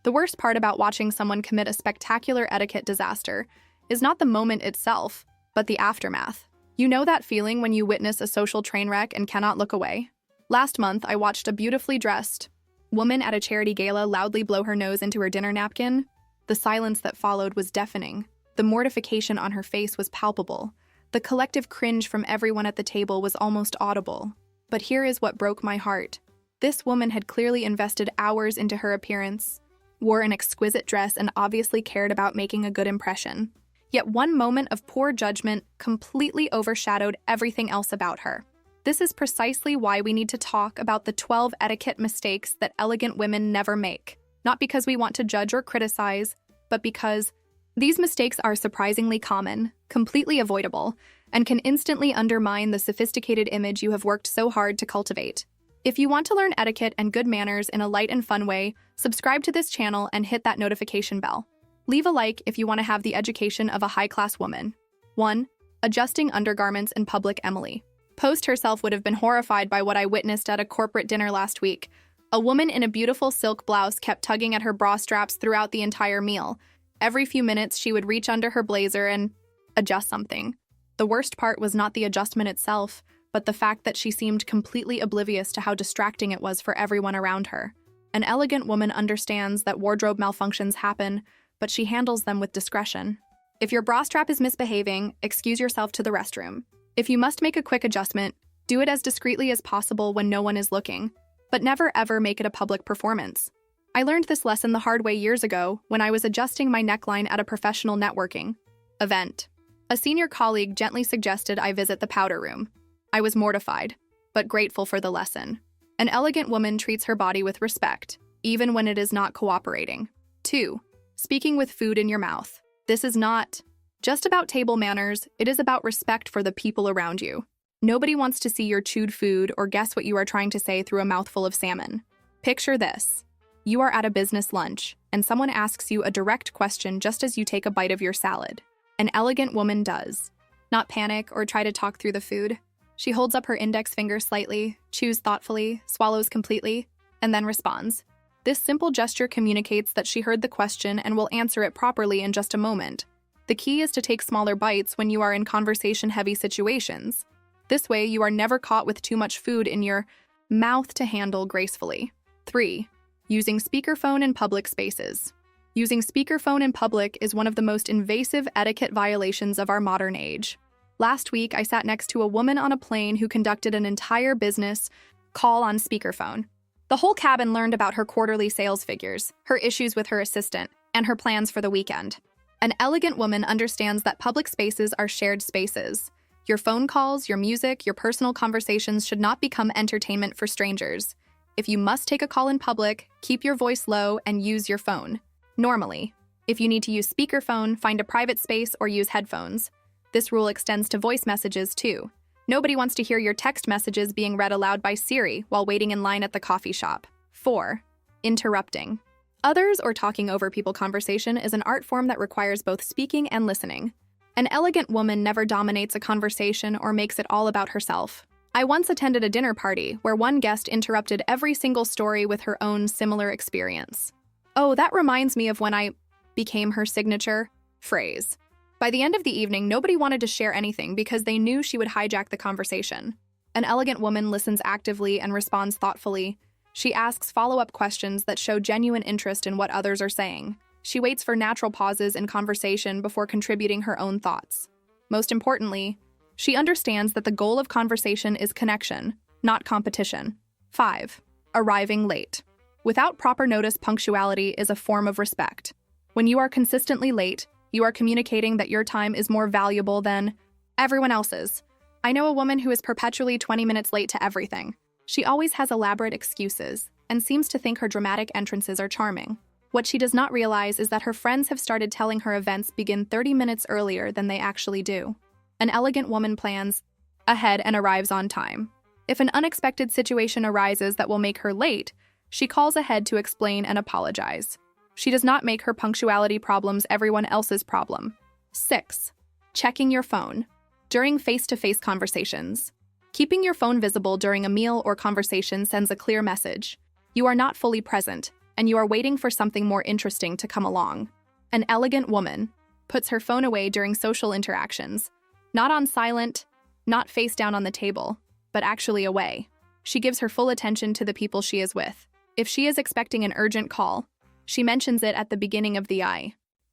The worst part about watching someone commit a spectacular etiquette disaster is not the moment itself, but the aftermath. You know that feeling when you witness a social train wreck and cannot look away? Last month, I watched a beautifully dressed woman at a charity gala loudly blow her nose into her dinner napkin. The silence that followed was deafening. The mortification on her face was palpable. The collective cringe from everyone at the table was almost audible. But here is what broke my heart. This woman had clearly invested hours into her appearance, wore an exquisite dress, and obviously cared about making a good impression. Yet one moment of poor judgment completely overshadowed everything else about her. This is precisely why we need to talk about the 12 etiquette mistakes that elegant women never make. Not because we want to judge or criticize, but because these mistakes are surprisingly common, completely avoidable, and can instantly undermine the sophisticated image you have worked so hard to cultivate. If you want to learn etiquette and good manners in a light and fun way, subscribe to this channel and hit that notification bell. Leave a like if you want to have the education of a high-class woman. 1. Adjusting undergarments in public. Emily Post herself would have been horrified by what I witnessed at a corporate dinner last week. A woman in a beautiful silk blouse kept tugging at her bra straps throughout the entire meal. Every few minutes, she would reach under her blazer and adjust something. The worst part was not the adjustment itself, but the fact that she seemed completely oblivious to how distracting it was for everyone around her. An elegant woman understands that wardrobe malfunctions happen, but she handles them with discretion. If your bra strap is misbehaving, excuse yourself to the restroom. If you must make a quick adjustment, do it as discreetly as possible when no one is looking, but never ever make it a public performance. I learned this lesson the hard way years ago when I was adjusting my neckline at a professional networking event. A senior colleague gently suggested I visit the powder room. I was mortified, but grateful for the lesson. An elegant woman treats her body with respect, even when it is not cooperating. 2. Speaking with food in your mouth. This is not just about table manners, it is about respect for the people around you. Nobody wants to see your chewed food or guess what you are trying to say through a mouthful of salmon. Picture this. You are at a business lunch, and someone asks you a direct question just as you take a bite of your salad. An elegant woman does not panic or try to talk through the food. She holds up her index finger slightly, chews thoughtfully, swallows completely, and then responds. This simple gesture communicates that she heard the question and will answer it properly in just a moment. The key is to take smaller bites when you are in conversation-heavy situations. This way, you are never caught with too much food in your mouth to handle gracefully. 3. Using speakerphone in public spaces. Using speakerphone in public is one of the most invasive etiquette violations of our modern age. Last week, I sat next to a woman on a plane who conducted an entire business call on speakerphone. The whole cabin learned about her quarterly sales figures, her issues with her assistant, and her plans for the weekend. An elegant woman understands that public spaces are shared spaces. Your phone calls, your music, your personal conversations should not become entertainment for strangers. If you must take a call in public, keep your voice low and use your phone. Normally, if you need to use speakerphone, find a private space or use headphones. This rule extends to voice messages too. Nobody wants to hear your text messages being read aloud by Siri while waiting in line at the coffee shop. 4. Interrupting. Others or talking over people conversation is an art form that requires both speaking and listening. An elegant woman never dominates a conversation or makes it all about herself. I once attended a dinner party where one guest interrupted every single story with her own similar experience. Oh, that reminds me of when I became her signature phrase. By the end of the evening, nobody wanted to share anything because they knew she would hijack the conversation. An elegant woman listens actively and responds thoughtfully. She asks follow-up questions that show genuine interest in what others are saying. She waits for natural pauses in conversation before contributing her own thoughts. Most importantly, she understands that the goal of conversation is connection, not competition. 5. Arriving late. Without proper notice, punctuality is a form of respect. When you are consistently late, you are communicating that your time is more valuable than everyone else's. I know a woman who is perpetually 20 minutes late to everything. She always has elaborate excuses and seems to think her dramatic entrances are charming. What she does not realize is that her friends have started telling her events begin 30 minutes earlier than they actually do. An elegant woman plans ahead and arrives on time. If an unexpected situation arises that will make her late, she calls ahead to explain and apologize. She does not make her punctuality problems everyone else's problem. 6. Checking your phone. During face-to-face conversations. Keeping your phone visible during a meal or conversation sends a clear message. You are not fully present, and you are waiting for something more interesting to come along. An elegant woman puts her phone away during social interactions, not on silent, not face down on the table, but actually away. She gives her full attention to the people she is with. If she is expecting an urgent call, she mentions it at the beginning of the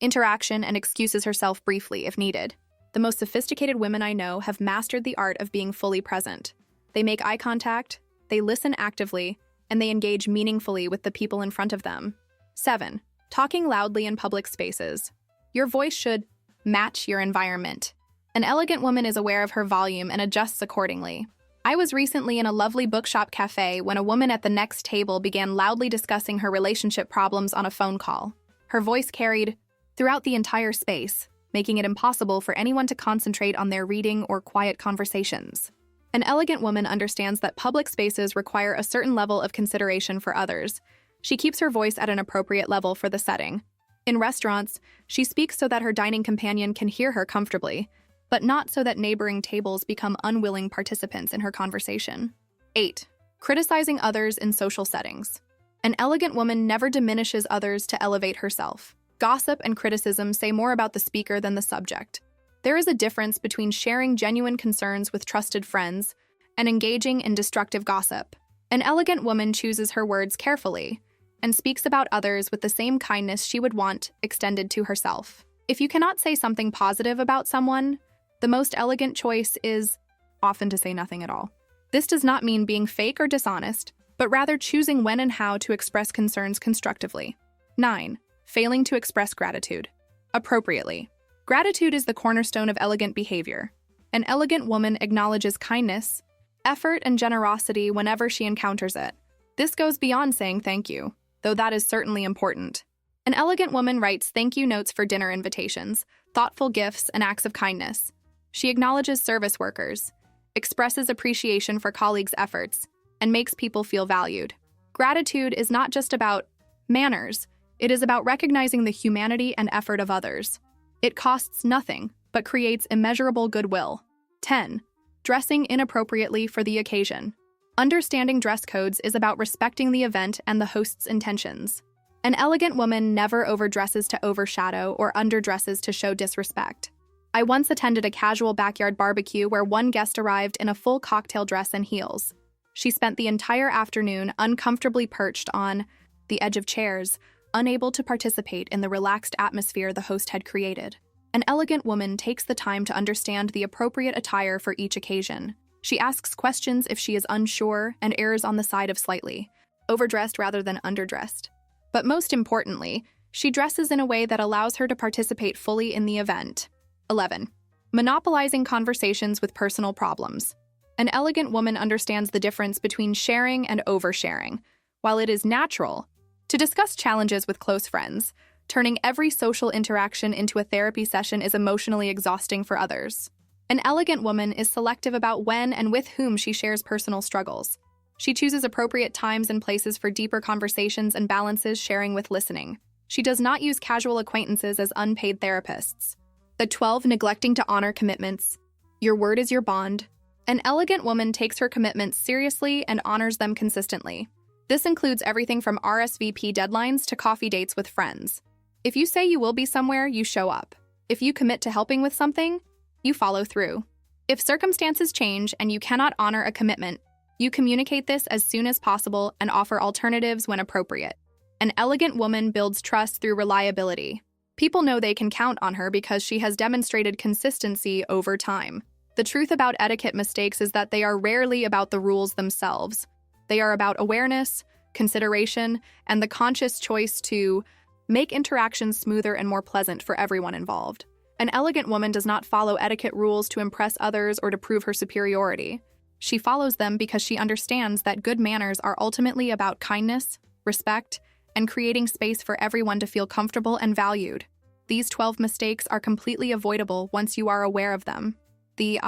interaction and excuses herself briefly if needed. The most sophisticated women I know have mastered the art of being fully present. They make eye contact, they listen actively, and they engage meaningfully with the people in front of them. 7. Talking loudly in public spaces. Your voice should match your environment. An elegant woman is aware of her volume and adjusts accordingly. I was recently in a lovely bookshop cafe when a woman at the next table began loudly discussing her relationship problems on a phone call. Her voice carried throughout the entire space, making it impossible for anyone to concentrate on their reading or quiet conversations. An elegant woman understands that public spaces require a certain level of consideration for others. She keeps her voice at an appropriate level for the setting. In restaurants, she speaks so that her dining companion can hear her comfortably, but not so that neighboring tables become unwilling participants in her conversation. 8. Criticizing others in social settings. An elegant woman never diminishes others to elevate herself. Gossip and criticism say more about the speaker than the subject. There is a difference between sharing genuine concerns with trusted friends and engaging in destructive gossip. An elegant woman chooses her words carefully and speaks about others with the same kindness she would want extended to herself. If you cannot say something positive about someone, the most elegant choice is often to say nothing at all. This does not mean being fake or dishonest, but rather choosing when and how to express concerns constructively. 9. Failing to express gratitude appropriately. Gratitude is the cornerstone of elegant behavior. An elegant woman acknowledges kindness, effort, and generosity whenever she encounters it. This goes beyond saying thank you, though that is certainly important. An elegant woman writes thank you notes for dinner invitations, thoughtful gifts, and acts of kindness. She acknowledges service workers, expresses appreciation for colleagues' efforts, and makes people feel valued. Gratitude is not just about manners, it is about recognizing the humanity and effort of others. It costs nothing, but creates immeasurable goodwill. 10. Dressing inappropriately for the occasion. Understanding dress codes is about respecting the event and the host's intentions. An elegant woman never overdresses to overshadow or underdresses to show disrespect. I once attended a casual backyard barbecue where one guest arrived in a full cocktail dress and heels. She spent the entire afternoon uncomfortably perched on the edge of chairs, unable to participate in the relaxed atmosphere the host had created. An elegant woman takes the time to understand the appropriate attire for each occasion. She asks questions if she is unsure and errs on the side of slightly overdressed rather than underdressed. But most importantly, she dresses in a way that allows her to participate fully in the event. 11. Monopolizing conversations with personal problems. An elegant woman understands the difference between sharing and oversharing. While it is natural to discuss challenges with close friends, turning every social interaction into a therapy session is emotionally exhausting for others. An elegant woman is selective about when and with whom she shares personal struggles. She chooses appropriate times and places for deeper conversations and balances sharing with listening. She does not use casual acquaintances as unpaid therapists. The 12. Neglecting to honor commitments. Your word is your bond. An elegant woman takes her commitments seriously and honors them consistently. This includes everything from RSVP deadlines to coffee dates with friends. If you say you will be somewhere, you show up. If you commit to helping with something, you follow through. If circumstances change and you cannot honor a commitment, you communicate this as soon as possible and offer alternatives when appropriate. An elegant woman builds trust through reliability. People know they can count on her because she has demonstrated consistency over time. The truth about etiquette mistakes is that they are rarely about the rules themselves. They are about awareness, consideration, and the conscious choice to make interactions smoother and more pleasant for everyone involved. An elegant woman does not follow etiquette rules to impress others or to prove her superiority. She follows them because she understands that good manners are ultimately about kindness, respect, and creating space for everyone to feel comfortable and valued. These 12 mistakes are completely avoidable once you are aware of them. The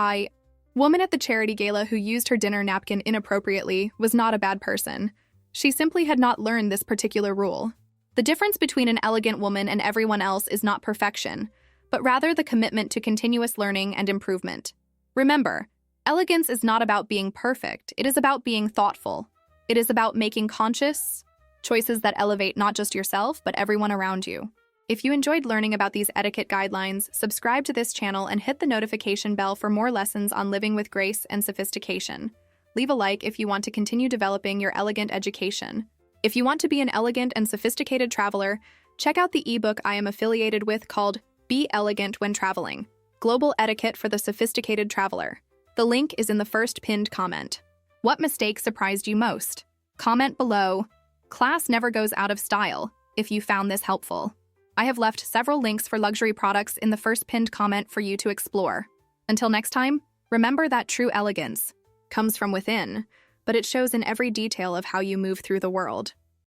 woman at the charity gala who used her dinner napkin inappropriately was not a bad person. She simply had not learned this particular rule. The difference between an elegant woman and everyone else is not perfection, but rather the commitment to continuous learning and improvement. Remember, elegance is not about being perfect, it is about being thoughtful. It is about making conscious, Choices that elevate not just yourself, but everyone around you. If you enjoyed learning about these etiquette guidelines, subscribe to this channel and hit the notification bell for more lessons on living with grace and sophistication. Leave a like if you want to continue developing your elegant education. If you want to be an elegant and sophisticated traveler, check out the ebook I am affiliated with called Be Elegant When Traveling: Global Etiquette for the Sophisticated Traveler. The link is in the first pinned comment. What mistake surprised you most? Comment below. Class never goes out of style if you found this helpful. I have left several links for luxury products in the first pinned comment for you to explore. Until next time, remember that true elegance comes from within, but it shows in every detail of how you move through the world.